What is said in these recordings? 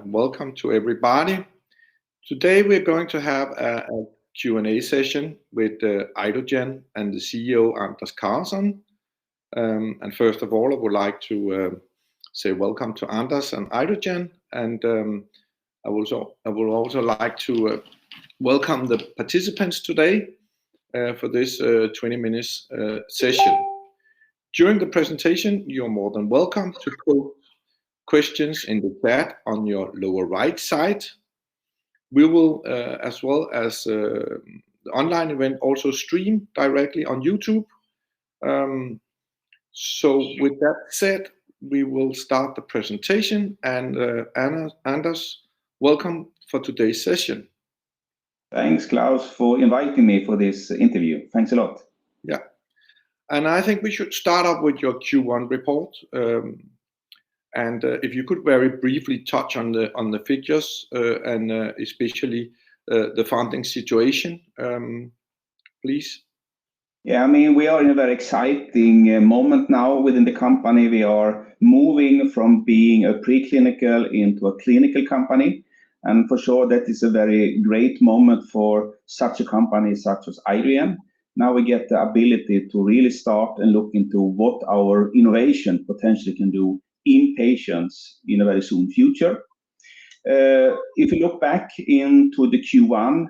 welcome to everybody. Today we're going to have a Q&A session with Idogen and the CEO Anders Carlson. And first of all, I would like to say welcome to Anders and Idogen, and I would also like to welcome the participants today for this 20 minutes session. During the presentation, you're more than welcome to put questions in the chat on your lower right side. We will, as well as the online event, also stream directly on YouTube. So with that said, we will start the presentation, and Anders, welcome for today's session. Thanks, Klaus, for inviting me for this interview. Thanks a lot. Yeah, and I think we should start off with your Q1 report. And if you could very briefly touch on the figures and especially the funding situation, please. Yeah, I mean, we are in a very exciting moment now within the company. We are moving from being a preclinical into a clinical company. And for sure, that is a very great moment for such a company such as Idogen. Now we get the ability to really start and look into what our innovation potentially can do in patients in a very soon future. If you look back into the Q1,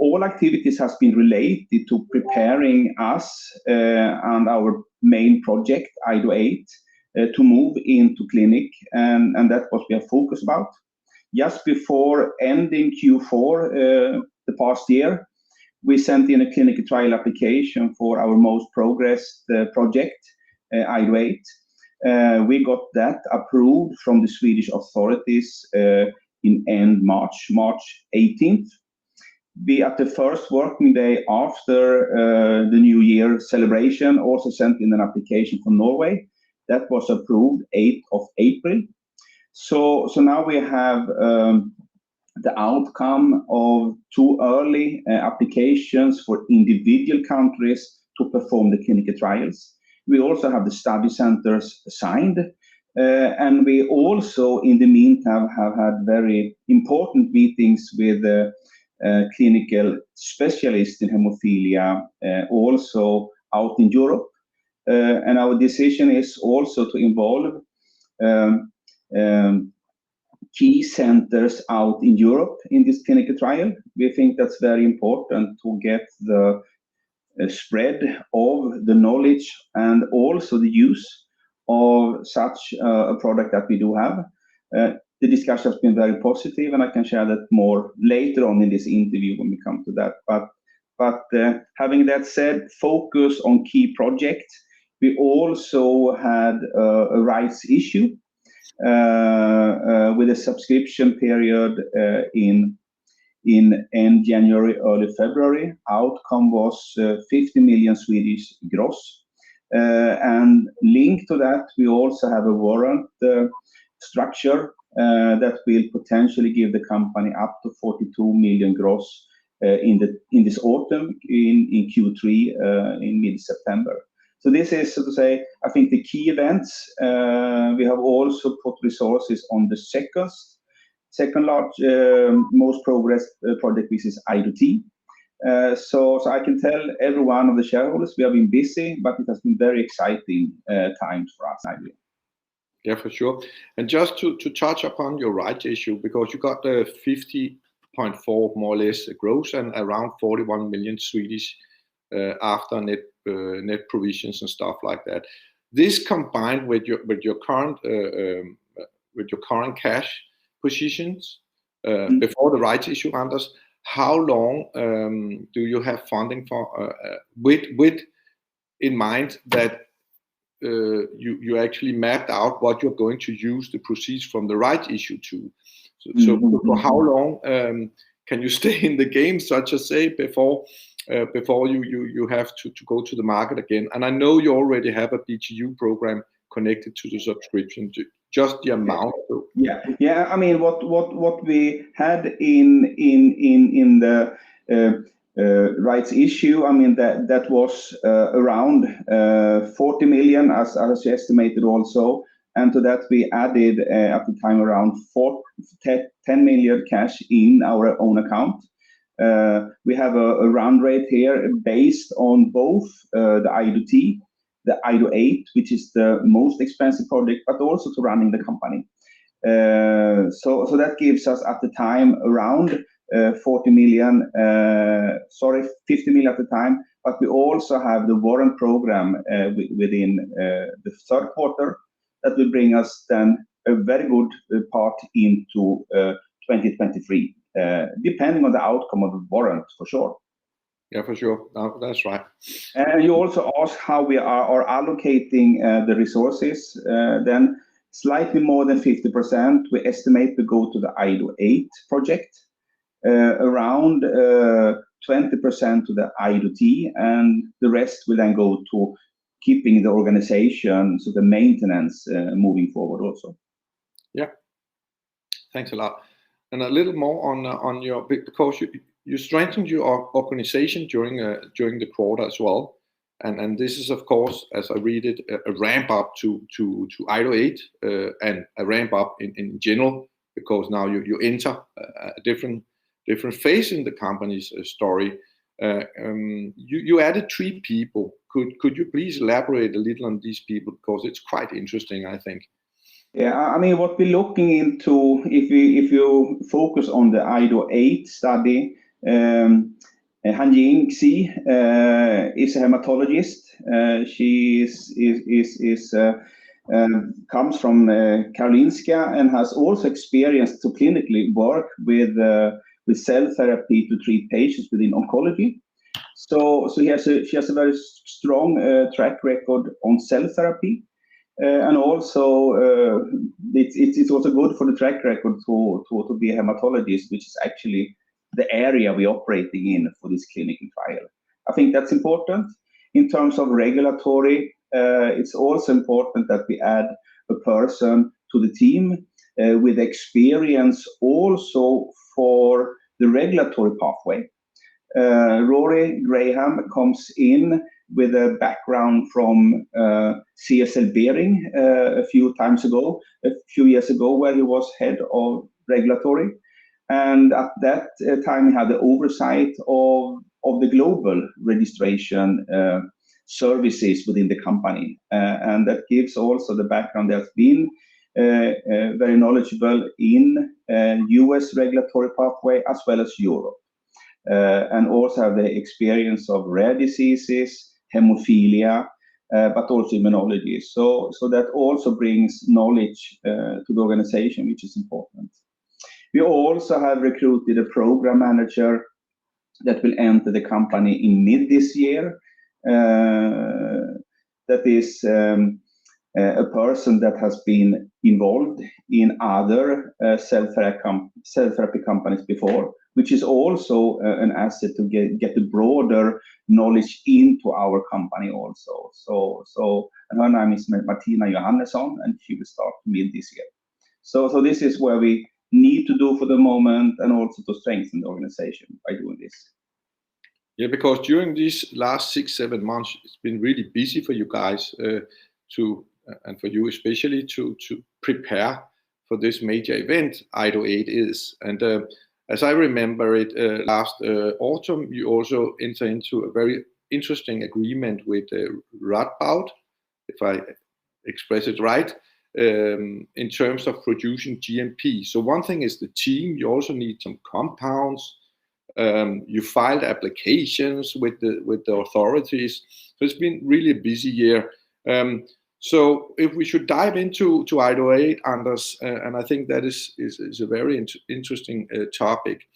all activities has been related to preparing us and our main project, Ido8, to move into clinic, and that was we are focused about. Just before ending Q4 the past year, we sent in a clinical trial application for our most progressed project, Ido8. We got that approved from the Swedish authorities in end March 18th. We, at the first working day after the New Year celebration, also sent in an application for Norway. That was approved 8th of April. So now we have the outcome of 2 early applications for individual countries to perform the clinical trials. We also have the study centers signed, and we also, in the meantime, have had very important meetings with clinical specialists in hemophilia, also out in Europe. And our decision is also to involve key centers out in Europe in this clinical trial. We think that's very important to get the spread of the knowledge and also the use of such a product that we do have. The discussion has been very positive, and I can share that more later on in this interview when we come to that. But having that said, focus on key projects. We also had a rights issue with a subscription period in end January, early February. Outcome was 50 million Swedish gross. And linked to that, we also have a warrant structure that will potentially give the company up to 42 million gross in this autumn, in Q3 in mid-September. So this is, so to say, I think the key events. We have also put resources on the second large, most progressed project, which is Ido8. So I can tell every one of the shareholders we have been busy, but it has been very exciting times for us, Ido8. Yeah, for sure. And just to touch upon your rights issue, because you got the 50.4 more or less gross and around 41 million Swedish after net provisions and stuff like that. This combined with your current cash positions before the rights issue, Anders, how long do you have funding for? With in mind that you actually mapped out what you're going to use the proceeds from the rights issue to. So for how long can you stay in the game, such as say, before you have to go to the market again? And I know you already have a BTU program connected to the subscription, just the amount. Yeah. I mean, what we had in the rights issue, I mean, that was around 40 million, as estimated also. And to that, we added at the time around 10 million cash in our own account. We have a run rate here based on both the IDT, the IDO 8, which is the most expensive project, but also to running the company. So that gives us at the time around 50 million at the time, but we also have the warrant program within the third quarter that will bring us then a very good part into 2023, depending on the outcome of the warrant, for sure. Yeah, for sure. No, that's right. And you also asked how we are allocating the resources. Then slightly more than 50% we estimate to go to the IDO 8 project, around 20% to the IDT, and the rest will then go to keeping the organization, so the maintenance moving forward also. Yeah, thanks a lot. And a little more on your, because you strengthened your organization during the quarter as well, and this is of course, as I read it, a ramp up to IDO 8 and a ramp up in general, because now you enter a different phase in the company's story. You added 3 people. Could you please elaborate a little on these people, because it's quite interesting, I think. Yeah, I mean, what we're looking into, if you focus on the IDO 8 study, Han Yingxi is a hematologist. She comes from Karolinska and has also experience to clinically work with cell therapy to treat patients within oncology. So she has a very strong track record on cell therapy, and also it's also good for the track record to be a hematologist, which is actually the area we're operating in for this clinical trial. I think that's important. In terms of regulatory, it's also important that we add a person to the team with experience also for the regulatory pathway. Rory Graham comes in with a background from CSL Behring a few years ago, where he was head of regulatory. And at that time, he had the oversight of the global registration services within the company. And that gives also the background. That's been very knowledgeable in US regulatory pathway as well as Europe. And also have the experience of rare diseases, hemophilia, but also immunology. So that also brings knowledge to the organization, which is important. We also have recruited a program manager that will enter the company in mid this year. That is a person that has been involved in other cell therapy companies before, which is also an asset to get the broader knowledge into our company also. So and her name is Martina Johannesson, and she will start mid this year. So this is where we need to do for the moment, and also to strengthen the organization by doing this. Yeah, because during these last 6-7 months, it's been really busy for you guys and for you especially to prepare for this major event IDO 8 is. And as I remember it, last autumn, you also entered into a very interesting agreement with Radboud, if I express it right, in terms of producing GMP. So one thing is the team. You also need some compounds. You filed applications with the authorities. So it's been really a busy year. So if we should dive into IDO 8, Anders, and I think that is a very interesting topic.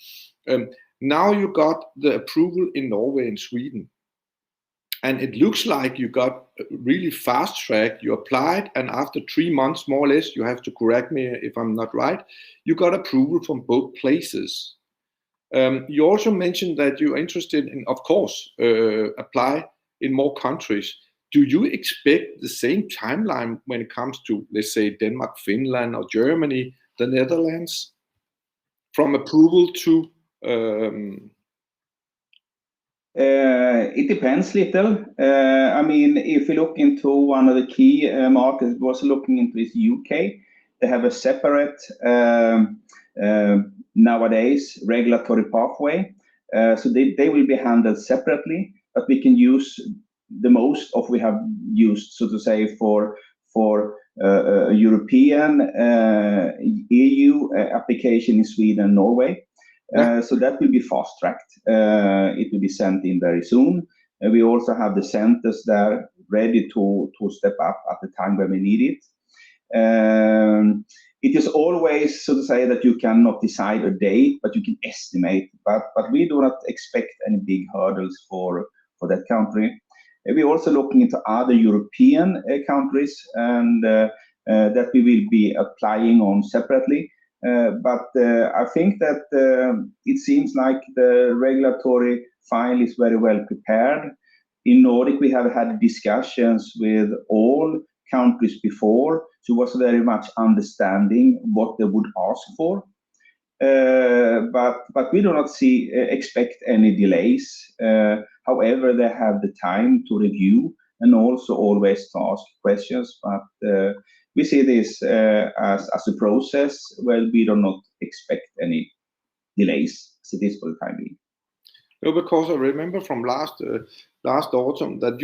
Now you got the approval in Norway and Sweden, and it looks like you got really fast track. You applied, and after 3 months, more or less, you have to correct me if I'm not right, you got approval from both places. You also mentioned that you're interested in, of course, apply in more countries. Do you expect the same timeline when it comes to, let's say, Denmark, Finland, or Germany, the Netherlands, from approval to It depends little. I mean, if you look into one of the key markets, was looking into is UK. They have a separate nowadays regulatory pathway, so they will be handled separately. But we can use the most of we have used, so to say, for European EU application in Sweden and Norway. So that will be fast-tracked. It will be sent in very soon. We also have the centers there ready to step up at the time when we need it. It is always, so to say, that you cannot decide a date, but you can estimate. But we do not expect any big hurdles for that country. We're also looking into other European countries, and that we will be applying on separately. But I think that it seems like the regulatory file is very well prepared. In Nordic, we have had discussions with all countries before, so was very much understanding what they would ask for. But we do not expect any delays. However, they have the time to review and also always to ask questions. But we see this as a process where we do not expect any delays. So this for the time being. No, because I remember from last autumn that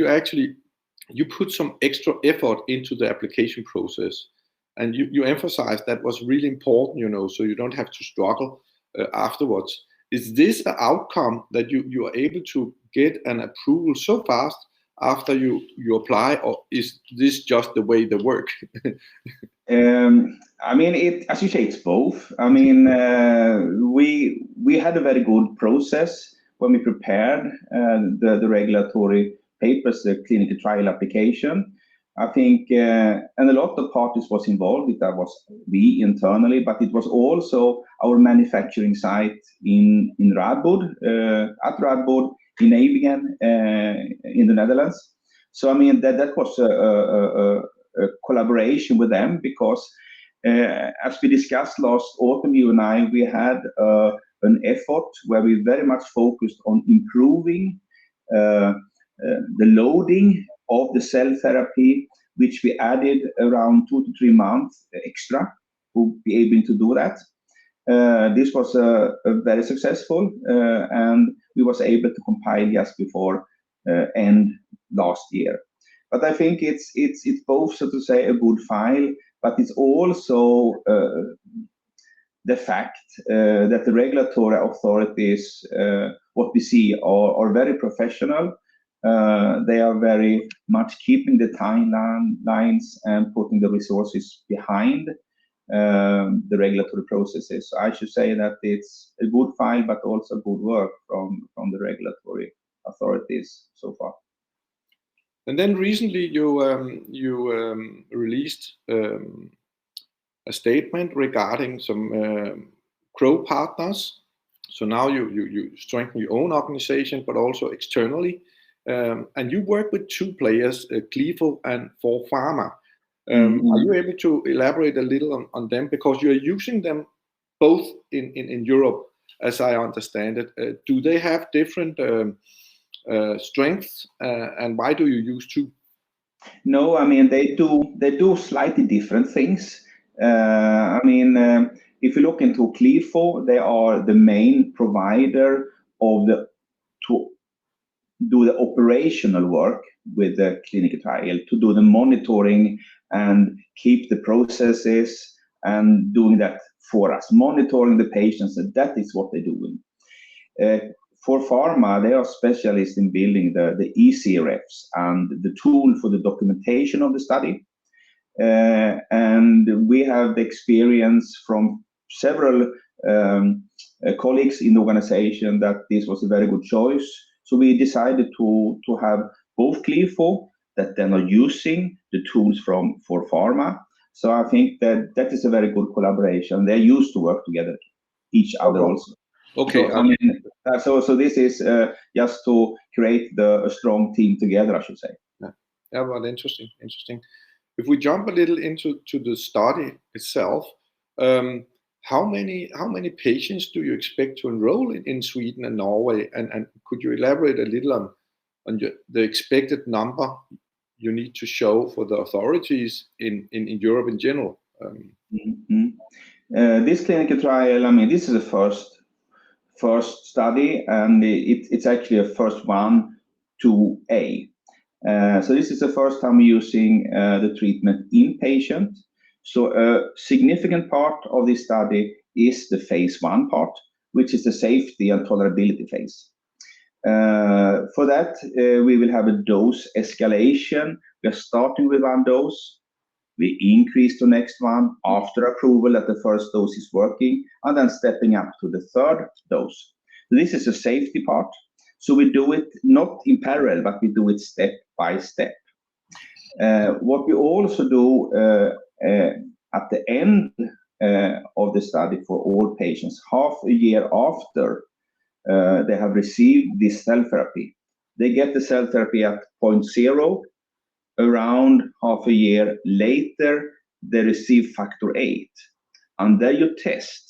you put some extra effort into the application process, and you emphasized that was really important, so you don't have to struggle afterwards. Is this the outcome that you are able to get an approval so fast after you apply, or is this just the way they work? I mean, as you say, it's both. I mean, we had a very good process when we prepared the regulatory papers, the clinical trial application. I think, and a lot of parties was involved. That was we internally, but it was also our manufacturing site in Radboud, at Radboud, in Idogen, in the Netherlands. So I mean that was a collaboration with them, because as we discussed last autumn, you and I, we had an effort where we very much focused on improving the loading of the cell therapy, which we added around 2 to 3 months extra to be able to do that. This was very successful, and we was able to compile just before end last year. But I think it's both, so to say, a good file, but it's also the fact that the regulatory authorities, what we see, are very professional. They are very much keeping the timelines and putting the resources behind the regulatory processes. So I should say that it's a good file, but also good work from the regulatory authorities so far. And then recently you released a statement regarding some grow partners. So now you strengthen your own organization, but also externally. And you work with 2 players, Clifo and ForPharma. Are you able to elaborate a little on them? Because you're using them both in Europe, as I understand it. Do they have different strengths, and why do you use 2? No, I mean they do slightly different things. I mean, if you look into Clifo, they are the main provider to do the operational work with the clinical trial, to do the monitoring and keep the processes and doing that for us, monitoring the patients, and that is what they're doing. For pharma, they are specialists in building the eCRFs and the tool for the documentation of the study. And we have the experience from several colleagues in the organization that this was a very good choice. So we decided to have both Clifo, that then are using the tools for pharma. So I think that is a very good collaboration. They're used to work together, each other also. Okay. So, I mean, so this is just to create a strong team together, I should say. Yeah, well, interesting. If we jump a little into the study itself, how many patients do you expect to enroll in Sweden and Norway? And could you elaborate a little on the expected number you need to show for the authorities in Europe in general? This clinical trial, I mean, this is the first study, and it's actually a first 1/2a. So this is the first time using the treatment in patient. So a significant part of this study is the phase 1 part, which is the safety and tolerability phase. For that, we will have a dose escalation. We are starting with 1 dose. We increase to next one after approval that the first dose is working, and then stepping up to the 3rd dose. This is a safety part. So we do it not in parallel, but we do it step by step. What we also do at the end of the study for all patients, half a year after they have received this cell therapy, they get the cell therapy at 0.0. Around half a year later, they receive factor 8, and there you test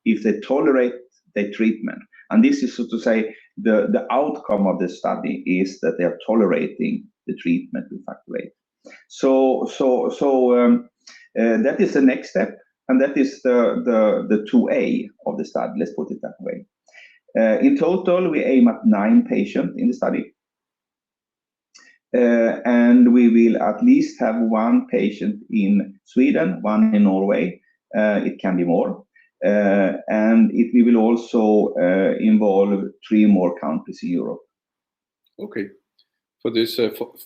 if they tolerate the treatment. And this is, so to say, the outcome of the study is that they are tolerating the treatment with factor 8. So that is the next step, and that is the 2A of the study. Let's put it that way. In total, we aim at 9 patients in the study. And we will at least have 1 patient in Sweden, 1 in Norway. It can be more. And we will also involve 3 more countries in Europe. Okay. For this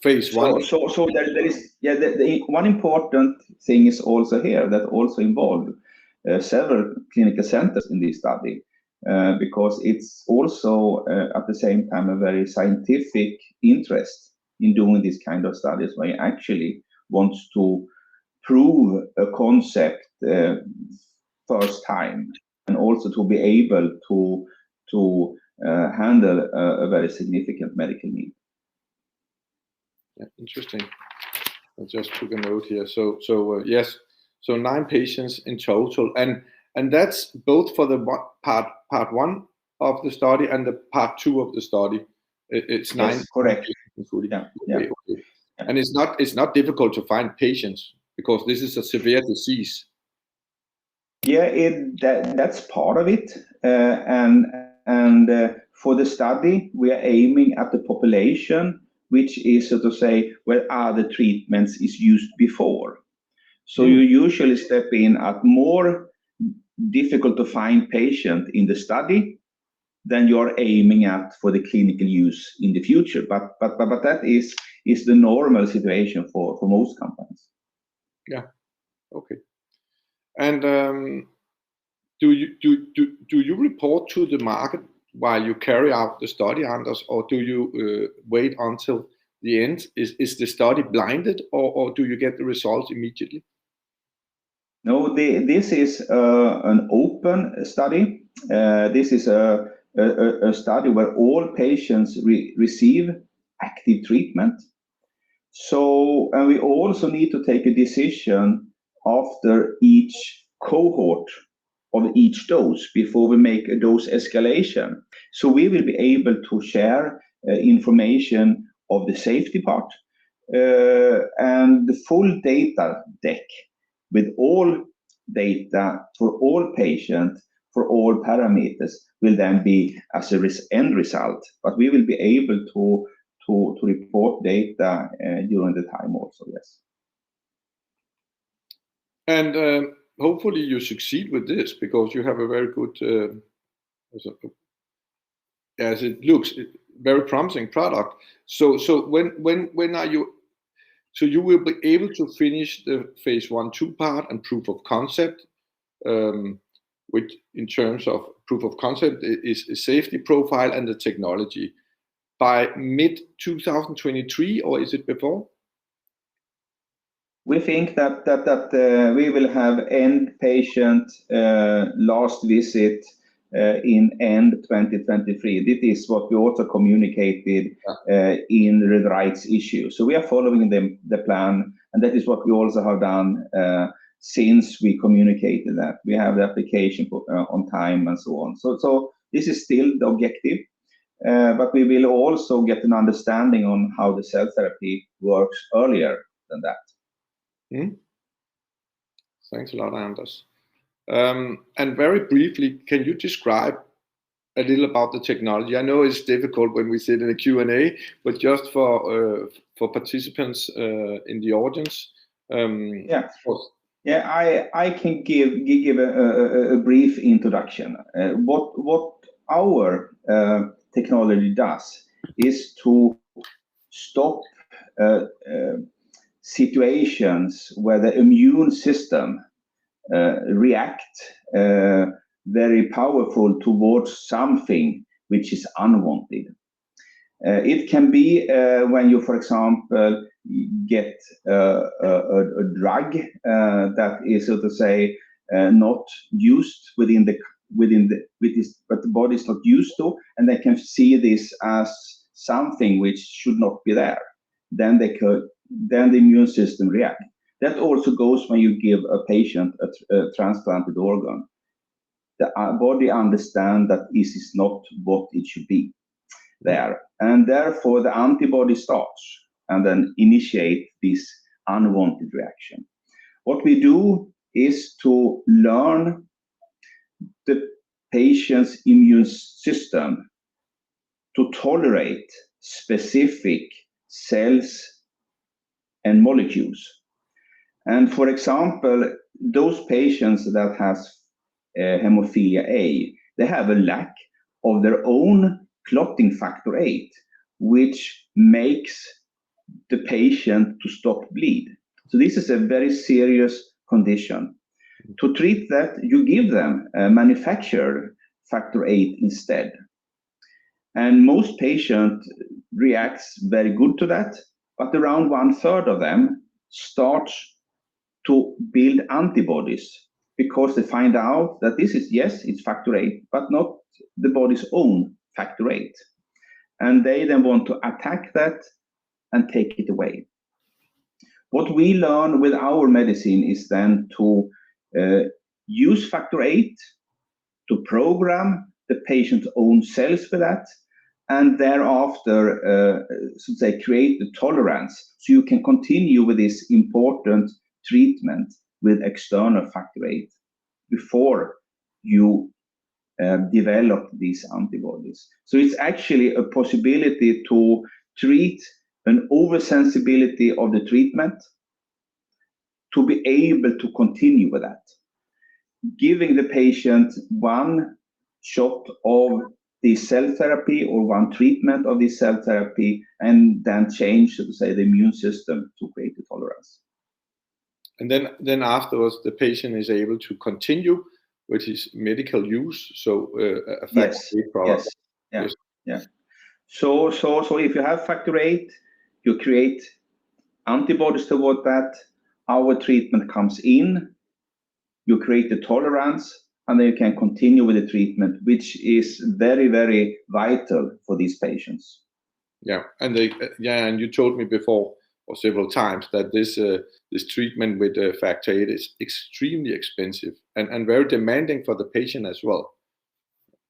phase 1. So there is, the one important thing is also here that also involved several clinical centers in this study, because it's also at the same time a very scientific interest in doing this kind of studies, where you actually want to prove a concept first time, and also to be able to handle a very significant medical need. Yeah, interesting. I just took a note here. So yes, so 9 patients in total, and that's both for the part 1 of the study and the part 2 of the study. It's 9. Yes, correct. Yeah. Okay. And it's not difficult to find patients because this is a severe disease. Yeah, that's part of it, and for the study we are aiming at the population which is, so to say, where other treatments is used before. So you usually step in at more difficult to find patient in the study than you're aiming at for the clinical use in the future. But that is the normal situation for most companies. Yeah. Okay. And do you report to the market while you carry out the study, Anders, or do you wait until the end? Is the study blinded, or do you get the results immediately? No, this is an open study. This is a study where all patients receive active treatment. So, and we also need to take a decision after each cohort of each dose before we make a dose escalation. So we will be able to share information of the safety part and the full data deck with all data for all patients, for all parameters, will then be as a end result. But we will be able to report data during the time also, yes. And hopefully you succeed with this, because you have a very good, as it looks, very promising product. So when are you? So you will be able to finish the phase 1/2 part and proof of concept, which in terms of proof of concept is a safety profile and the technology by mid 2023, or is it before? We think that we will have end patient last visit in end 2023. This is what we also communicated in the rights issue. So we are following the plan, and that is what we also have done since we communicated that. We have the application on time and so on. So this is still the objective, but we will also get an understanding on how the cell therapy works earlier than that. Mm. Thanks a lot, Anders. And very briefly, can you describe a little about the technology? I know it's difficult when we sit in a Q&A, but just for participants in the audience. I can give a brief introduction. What our technology does is to stop situations where the immune system react very powerful towards something which is unwanted. It can be when you, for example, get a drug that is, so to say, not used but the body is not used to, and they can see this as something which should not be there. Then the immune system react. That also goes when you give a patient a transplanted organ. The body understands that this is not what it should be there, and therefore the antibody starts and then initiate this unwanted reaction. What we do is to learn the patient's immune system to tolerate specific cells and molecules. And for example, those patients that has hemophilia A, they have a lack of their own clotting factor 8, which makes the patient to stop bleed. So this is a very serious condition. To treat that, you give them a manufactured factor 8 instead. And most patients reacts very good to that, but around 1/3 of them start to build antibodies because they find out that this is, yes, it's factor 8, but not the body's own factor 8. And they then want to attack that and take it away. What we learn with our medicine is then to use factor 8 to program the patient's own cells for that, and thereafter, so to say, create the tolerance so you can continue with this important treatment with external factor 8 before you develop these antibodies. So it's actually a possibility to treat an oversensibility of the treatment to be able to continue with that. Giving the patient one shot of the cell therapy or one treatment of the cell therapy, and then change, so to say, the immune system to create the tolerance. And then afterwards, the patient is able to continue with his medical use. So a factor 8 product. Yes. So if you have factor 8, you create antibodies toward that. Our treatment comes in, you create the tolerance, and then you can continue with the treatment, which is very, very vital for these patients. Yeah, and you told me before or several times that this treatment with factor 8 is extremely expensive and very demanding for the patient as well.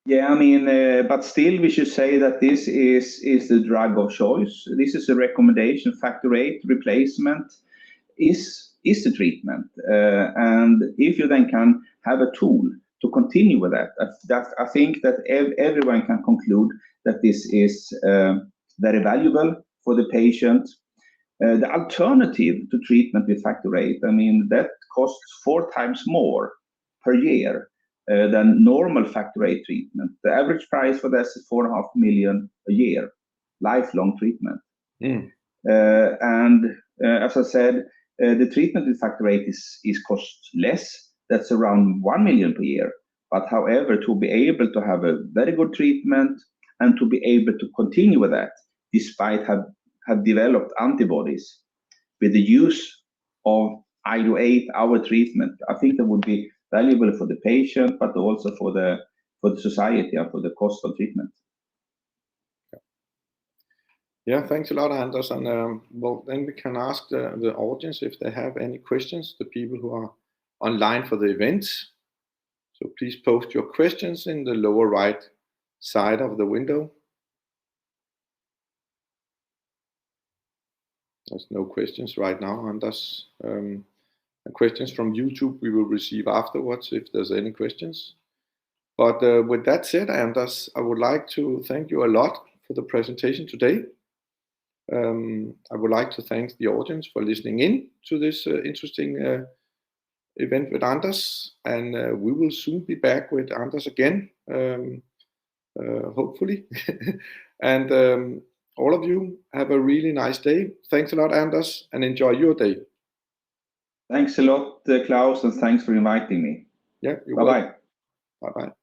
Yeah, I mean, but still we should say that this is the drug of choice. This is a recommendation. Factor 8 replacement is the treatment. And if you then can have a tool to continue with that, I think that everyone can conclude that this is very valuable for the patient. The alternative to treatment with factor 8, I mean, that costs 4 times more per year than normal factor 8 treatment. The average price for this is 4.5 million a year, lifelong treatment. And as I said, the treatment with factor 8 is cost less. That's around 1 million per year. But however, to be able to have a very good treatment and to be able to continue with that, despite have developed antibodies with the use of Ido8, our treatment, I think that would be valuable for the patient, but also for the society and for the cost of treatment. Yeah, thanks a lot, Anders. And well, then we can ask the audience if they have any questions, the people who are online for the event. So please post your questions in the lower right side of the window. There's no questions right now, Anders. Questions from YouTube we will receive afterwards if there's any questions. But with that said, Anders, I would like to thank you a lot for the presentation today. I would like to thank the audience for listening in to this interesting event with Anders, and we will soon be back with Anders again, hopefully. And all of you have a really nice day. Thanks a lot, Anders, and enjoy your day. Thanks a lot, Klaus, and thanks for inviting me. Yeah, you're Bye-bye. welcome. Bye-bye.